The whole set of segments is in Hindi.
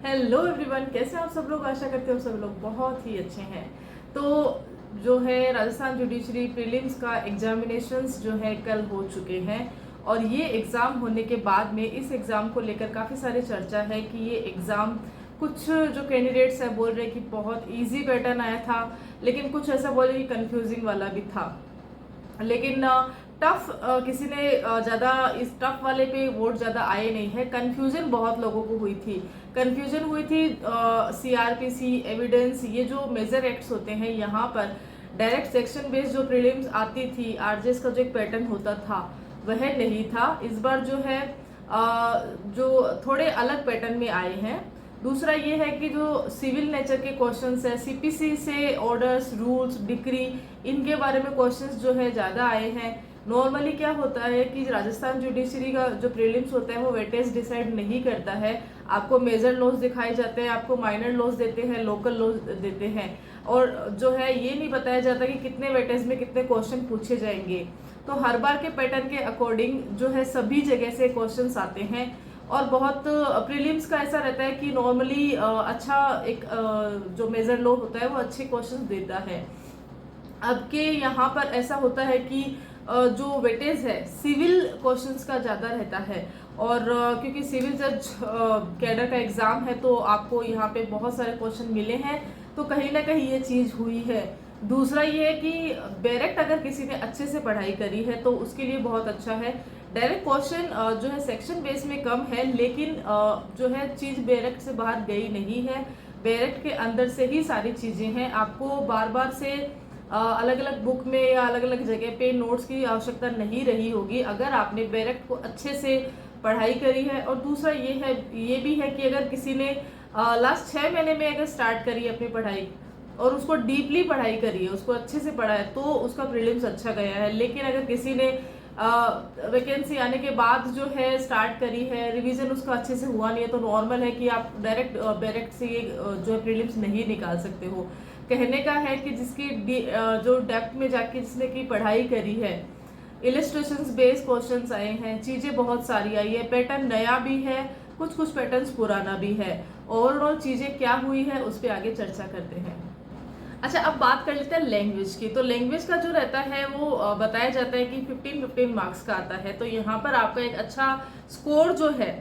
हेलो एवरीवन, कैसे हैं आप सब लोग। आशा करते हो सब लोग बहुत ही अच्छे हैं। तो जो है राजस्थान जुडिशरी प्रीलिम्स का एग्जामिनेशंस जो है कल हो चुके हैं और ये एग्ज़ाम होने के बाद में इस एग्ज़ाम को लेकर काफ़ी सारे चर्चा है कि ये एग्ज़ाम कुछ जो कैंडिडेट्स हैं बोल रहे हैं कि बहुत इजी पैटर्न आया था, लेकिन कुछ ऐसा बोल रहे कि कंफ्यूजिंग वाला भी था। लेकिन टफ किसी ने ज़्यादा इस टफ वाले पे वोट ज़्यादा आए नहीं है। कन्फ्यूजन बहुत लोगों को हुई थी। कन्फ्यूजन हुई थी सीआरपीसी एविडेंस, ये जो मेजर एक्ट्स होते हैं यहाँ पर डायरेक्ट सेक्शन बेस्ड जो प्रीलिम्स आती थी आरजेएस का जो एक पैटर्न होता था वह नहीं था। इस बार जो है जो थोड़े अलग पैटर्न में आए हैं। दूसरा ये है कि जो सिविल नेचर के क्वेश्चंस है, सीपीसी से ऑर्डर्स, रूल्स, डिक्री, इनके बारे में क्वेश्चंस जो है ज़्यादा आए हैं। नॉर्मली क्या होता है कि राजस्थान जुडिशरी का जो प्रीलिम्स होता है वो वेटेज डिसाइड नहीं करता है। आपको मेजर लॉज दिखाए जाते हैं, आपको माइनर लॉज देते हैं, लोकल लॉज देते हैं, और जो है ये नहीं बताया जाता कि कितने वेटेज में कितने क्वेश्चन पूछे जाएंगे। तो हर बार के पैटर्न के अकॉर्डिंग जो है सभी जगह से क्वेश्चंस आते हैं और बहुत प्रीलिम्स का ऐसा रहता है कि नॉर्मली अच्छा एक जो मेजर लॉ होता है वो अच्छे क्वेश्चंस देता है। अब के यहाँ पर ऐसा होता है कि जो वेटेज है सिविल क्वेश्चंस का ज़्यादा रहता है, और क्योंकि सिविल जज कैडर का एग्ज़ाम है तो आपको यहाँ पे बहुत सारे क्वेश्चन मिले हैं, तो कहीं ना कहीं ये चीज़ हुई है। दूसरा ये है कि डायरेक्ट अगर किसी ने अच्छे से पढ़ाई करी है तो उसके लिए बहुत अच्छा है। डायरेक्ट क्वेश्चन जो है सेक्शन बेस में कम है, लेकिन जो है चीज़ डायरेक्ट से बाहर गई नहीं है। डायरेक्ट के अंदर से ही सारी चीज़ें हैं। आपको बार बार से अलग अलग बुक में या अलग अलग जगह पे नोट्स की आवश्यकता नहीं रही होगी अगर आपने डायरेक्ट को अच्छे से पढ़ाई करी है। और दूसरा ये भी है कि अगर किसी ने लास्ट 6 महीने में अगर स्टार्ट करी है अपनी पढ़ाई और उसको डीपली पढ़ाई करी है, उसको अच्छे से पढ़ा है, तो उसका प्रीलिम्स अच्छा गया है। लेकिन अगर किसी ने वैकेंसी आने के बाद जो है स्टार्ट करी है, रिवीजन उसका अच्छे से हुआ नहीं है, तो नॉर्मल है कि आप डायरेक्ट से जो है प्रीलिम्स नहीं निकाल सकते हो। कहने का है कि जिसकी जो डेप्थ में जाके जिसने की पढ़ाई करी है, इलिस्ट्रेशंस बेस्ड क्वेश्चंस आए हैं, चीज़ें बहुत सारी आई है, पैटर्न नया भी है, कुछ कुछ पैटर्न्स पुराना भी है। ओवरऑल चीज़ें क्या हुई है उस पर आगे चर्चा करते हैं। अच्छा, अब बात कर लेते हैं लैंग्वेज की। तो लैंग्वेज का जो रहता है वो बताया जाता है कि 15-15 मार्क्स का आता है। तो यहाँ पर आपका एक अच्छा स्कोर जो है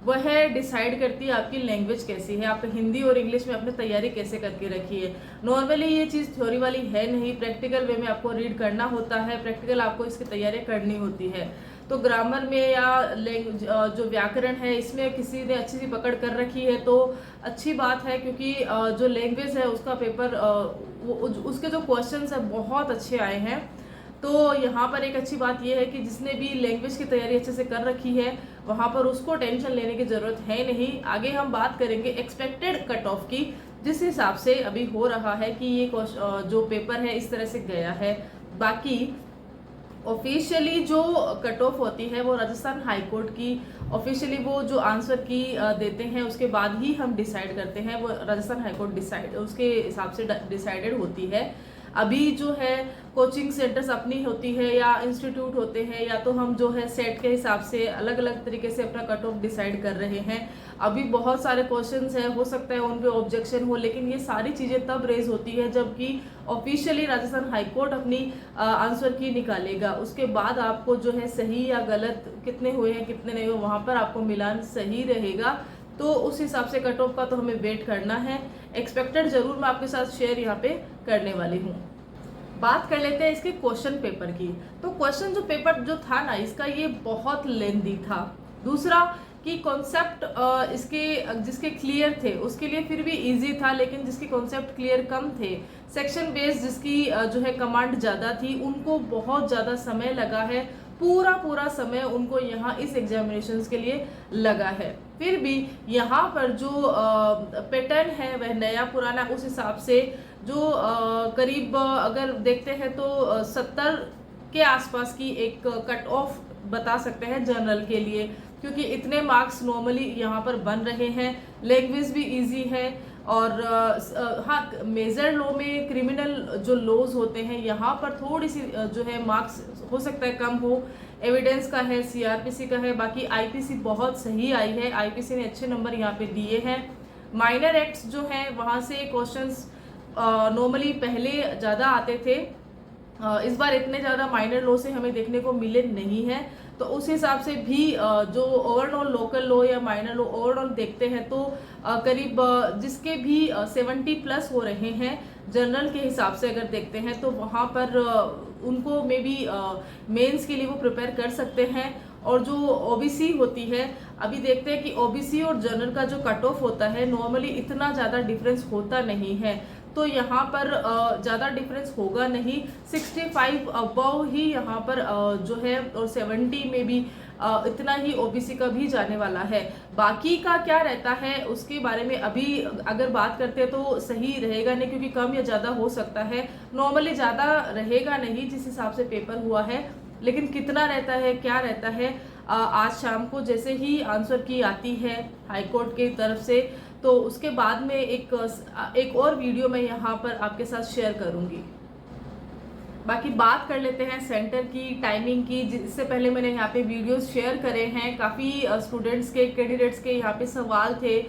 वह डिसाइड करती है आपकी लैंग्वेज कैसी है, आप हिंदी और इंग्लिश में अपनी तैयारी कैसे करके रखी है। नॉर्मली ये चीज़ थ्योरी वाली है नहीं, प्रैक्टिकल वे में आपको रीड करना होता है, प्रैक्टिकल आपको इसकी तैयारी करनी होती है। तो ग्रामर में या जो व्याकरण है इसमें किसी ने अच्छी सी पकड़ कर रखी है तो अच्छी बात है, क्योंकि जो लैंग्वेज है उसका पेपर उसके जो क्वेश्चंस है बहुत अच्छे आए हैं। तो यहाँ पर एक अच्छी बात यह है कि जिसने भी लैंग्वेज की तैयारी अच्छे से कर रखी है वहाँ पर उसको टेंशन लेने की ज़रूरत है नहीं। आगे हम बात करेंगे एक्सपेक्टेड कट ऑफ की, जिस हिसाब से अभी हो रहा है कि ये जो पेपर है इस तरह से गया है। बाकी ऑफिशियली जो कट ऑफ होती है वो राजस्थान हाई कोर्ट की ऑफिशियली वो जो आंसर की देते हैं उसके बाद ही हम डिसाइड करते हैं। वो राजस्थान हाई कोर्ट डिसाइड उसके हिसाब से डिसाइडेड होती है। अभी जो है कोचिंग सेंटर्स अपनी होती है या इंस्टीट्यूट होते हैं, या तो हम जो है सेट के हिसाब से अलग अलग तरीके से अपना कट ऑफ डिसाइड कर रहे हैं। अभी बहुत सारे क्वेश्चंस हैं, हो सकता है उन पे ऑब्जेक्शन हो, लेकिन ये सारी चीज़ें तब रेज होती है जबकि ऑफिशियली राजस्थान हाई कोर्ट अपनी आंसर की निकालेगा। उसके बाद आपको जो है सही या गलत कितने हुए हैं कितने नहीं हुए वहाँ पर आपको मिलान सही रहेगा। तो उस हिसाब से कट ऑफ का तो हमें वेट करना है। एक्सपेक्टेड जरूर मैं आपके साथ शेयर यहाँ पे करने वाली हूँ। बात कर लेते हैं इसके क्वेश्चन पेपर की। तो क्वेश्चन जो पेपर जो था ना इसका ये बहुत लेंदी था। दूसरा कि कॉन्सेप्ट इसके जिसके क्लियर थे उसके लिए फिर भी इजी था, लेकिन जिसके कॉन्सेप्ट क्लियर कम थे, सेक्शन बेस्ड जिसकी जो है कमांड ज़्यादा थी, उनको बहुत ज़्यादा समय लगा है। पूरा समय उनको यहाँ इस एग्जामिनेशंस के लिए लगा है। फिर भी यहाँ पर जो पैटर्न है वह नया पुराना उस हिसाब से जो करीब अगर देखते हैं तो 70 के आसपास की एक कट ऑफ बता सकते हैं जनरल के लिए, क्योंकि इतने मार्क्स नॉर्मली यहाँ पर बन रहे हैं। लैंग्वेज भी इजी है, और हाँ मेजर लॉ में क्रिमिनल जो लॉज होते हैं यहाँ पर थोड़ी सी जो है मार्क्स हो सकता है कम हो। एविडेंस का है, सीआरपीसी का है, बाकी आईपीसी बहुत सही आई है, आईपीसी ने अच्छे नंबर यहाँ पे दिए हैं। माइनर एक्ट्स जो हैं वहाँ से क्वेश्चंस नॉर्मली पहले ज़्यादा आते थे, इस बार इतने ज़्यादा माइनर लॉ से हमें देखने को मिले नहीं हैं। तो उस हिसाब से भी जो ओवरऑल लोकल लॉ या माइनर लॉ ओवरऑल देखते हैं तो करीब जिसके भी 70 प्लस हो रहे हैं जनरल के हिसाब से अगर देखते हैं तो वहाँ पर उनको मे बी मेंस के लिए वो प्रिपेयर कर सकते हैं। और जो ओबीसी होती है, अभी देखते हैं कि ओबीसी और जनरल का जो कट ऑफ होता है नॉर्मली इतना ज़्यादा डिफरेंस होता नहीं है, तो यहाँ पर ज़्यादा डिफरेंस होगा नहीं। 65 अबव ही यहाँ पर जो है, और 70 में भी इतना ही ओबीसी का भी जाने वाला है। बाकी का क्या रहता है उसके बारे में अभी अगर बात करते हैं तो सही रहेगा नहीं, क्योंकि कम या ज़्यादा हो सकता है। नॉर्मली ज़्यादा रहेगा नहीं जिस हिसाब से पेपर हुआ है, लेकिन कितना रहता है क्या रहता है आज शाम को जैसे ही आंसर की आती है हाई कोर्ट की तरफ से, तो उसके बाद में एक और वीडियो मैं यहाँ पर आपके साथ शेयर करूँगी। बाकी बात कर लेते हैं सेंटर की टाइमिंग की। जिससे पहले मैंने यहाँ पे वीडियोस शेयर करे हैं, काफ़ी स्टूडेंट्स के कैंडिडेट्स के यहाँ पे सवाल थे।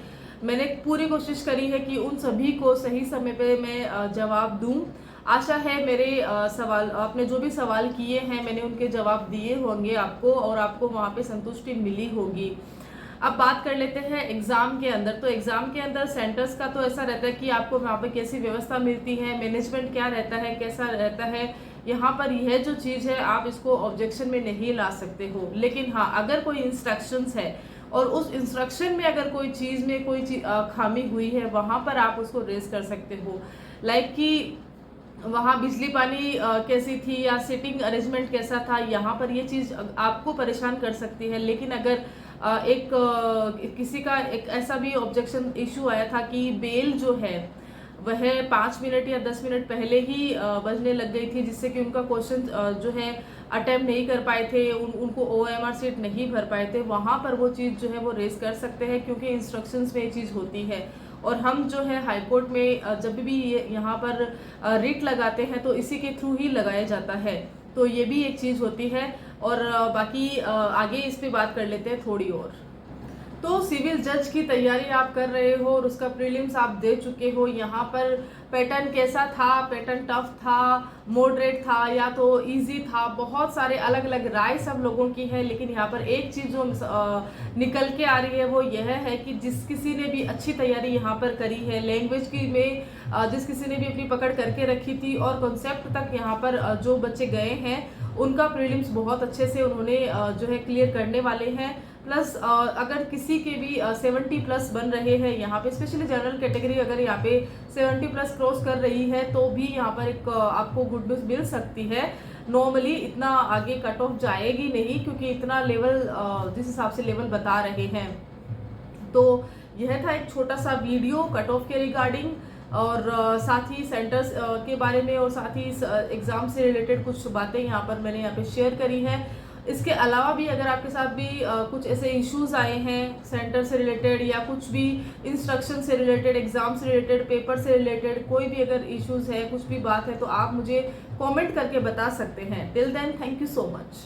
मैंने पूरी कोशिश करी है कि उन सभी को सही समय पे मैं जवाब दूं। आशा है मेरे सवाल, आपने जो भी सवाल किए हैं मैंने उनके जवाब दिए होंगे आपको, और आपको वहाँ पे संतुष्टि मिली होगी। अब बात कर लेते हैं एग्ज़ाम के अंदर। तो एग्ज़ाम के अंदर सेंटर्स का तो ऐसा रहता है कि आपको वहाँ पर कैसी व्यवस्था मिलती है, मैनेजमेंट क्या रहता है, कैसा रहता है। यहाँ पर यह जो चीज़ है आप इसको ऑब्जेक्शन में नहीं ला सकते हो, लेकिन हाँ अगर कोई इंस्ट्रक्शंस है और उस इंस्ट्रक्शन में अगर कोई चीज़ में कोई खामी हुई है वहाँ पर आप उसको रेज कर सकते हो। लाइक कि वहाँ बिजली पानी कैसी थी या सीटिंग अरेंजमेंट कैसा था, यहाँ पर ये चीज़ आपको परेशान कर सकती है। लेकिन अगर किसी का एक ऐसा भी ऑब्जेक्शन इशू आया था कि बेल जो है वह 5 मिनट या 10 मिनट पहले ही बजने लग गई थी, जिससे कि उनका क्वेश्चन जो है अटेम्प्ट नहीं कर पाए थे, उनको OMR सीट नहीं भर पाए थे, वहाँ पर वो चीज़ जो है वो रेज कर सकते हैं, क्योंकि इंस्ट्रक्शंस में ये चीज़ होती है। और हम जो है हाई कोर्ट में जब भी यहाँ पर रिट लगाते हैं तो इसी के थ्रू ही लगाया जाता है, तो ये भी एक चीज़ होती है। और बाकी आगे इस पे बात कर लेते हैं थोड़ी और। तो सिविल जज की तैयारी आप कर रहे हो और उसका प्रीलिम्स आप दे चुके हो, यहाँ पर पैटर्न कैसा था, पैटर्न टफ था, मॉडरेट था या तो इजी था, बहुत सारे अलग अलग राय सब लोगों की है। लेकिन यहाँ पर एक चीज़ जो निकल के आ रही है वो यह है कि जिस किसी ने भी अच्छी तैयारी यहाँ पर करी है, लैंग्वेज की में जिस किसी ने भी अपनी पकड़ करके रखी थी और कॉन्सेप्ट तक यहाँ पर जो बच्चे गए हैं उनका प्रीलिम्स बहुत अच्छे से उन्होंने जो है क्लियर करने वाले हैं। प्लस अगर किसी के भी 70 प्लस बन रहे हैं यहाँ पे, स्पेशली जनरल कैटेगरी अगर यहाँ पे 70 प्लस क्रॉस कर रही है तो भी यहाँ पर एक आपको गुड न्यूज़ मिल सकती है। नॉर्मली इतना आगे कट ऑफ जाएगी नहीं, क्योंकि इतना लेवल जिस हिसाब से लेवल बता रहे हैं। तो यह था एक छोटा सा वीडियो कट ऑफ के रिगार्डिंग, और साथ ही सेंटर्स के बारे में और साथ ही एग्ज़ाम से रिलेटेड कुछ बातें यहाँ पर मैंने यहाँ पे शेयर करी है। इसके अलावा भी अगर आपके साथ भी कुछ ऐसे इश्यूज आए हैं सेंटर से रिलेटेड या कुछ भी इंस्ट्रक्शन से रिलेटेड, एग्जाम से रिलेटेड, पेपर से रिलेटेड कोई भी अगर इश्यूज है, कुछ भी बात है, तो आप मुझे कमेंट करके बता सकते हैं। Till then thank you so much.